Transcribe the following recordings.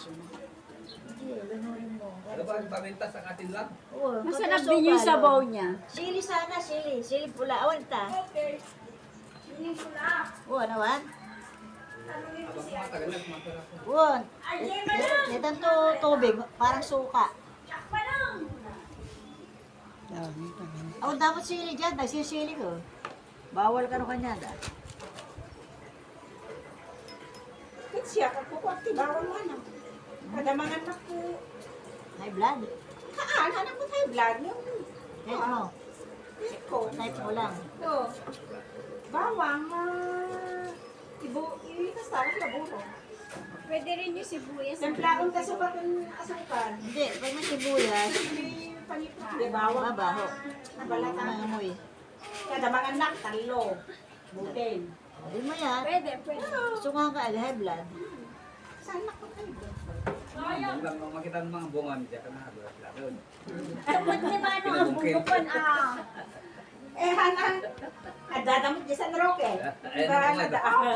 Hindi, ganunin mo. Ano ba ang paminta sa atin lang? Oo, Masarap pagka din yung sukal, sabaw oh. niya. Sili sana, sili. Sili pula. Awan ta. Okay. Hindi ko na. Oo, nawan. Abang mga tagal na kumakara ko. Oo. Ay, di ba lang? Netan to tubig, parang suka. Yakpa lang. Awan dapat sili dyan, nagsisili ko. Bawal ka rin kanya da. Kit siya, kapukwati, bawal mo na. Kadamangan na po. High blood. Haan, hanap mo tayo blood. Yung Eh, ano? ko. Type mo lang. Ito. Bawang, iwikas tayo sa buro. Pwede rin yung sibuyas. Templakong kasukat ng asukal. Hindi, pag may sibuyas, May panipot. Di bawang. mabaho. Nabalatan. Nangamoy. Kadamangan na, talo. Butin. Hindi mo yan. Pwede, pwede. Suka ka, high blood. Sana ko kayo. Yung lang makita ng mga bunga niya ka na. Doon. Ba't di ba ano ang bubukan Eh, hana. Dadamot niya sa Roque. Ayun ang mga ito. Ako.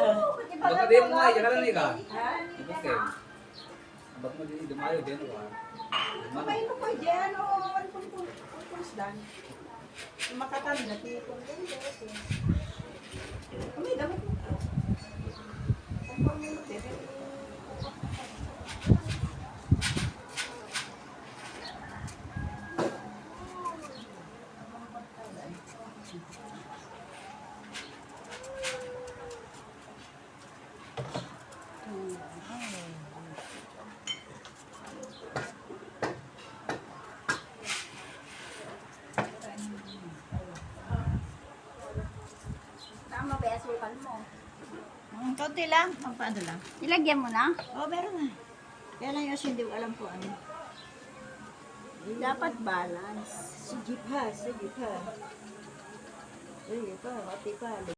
Baka din mo ay ka ni ka. Ha? Okay. Bak mo din dumayo din wa. Kapay mo ko dyan, o, pulpulpulpuls dan. Makatali na, tipon din, Kami, damit mo. Kumpang mo, Tama ba yung asukal mo? Kaunti lang, paano lang. Ilagyan mo na? Oo, meron na. Kaya lang yung hindi ko alam po ano. Dapat balance. Sige pa, sige pa. Sige pa, mati pa.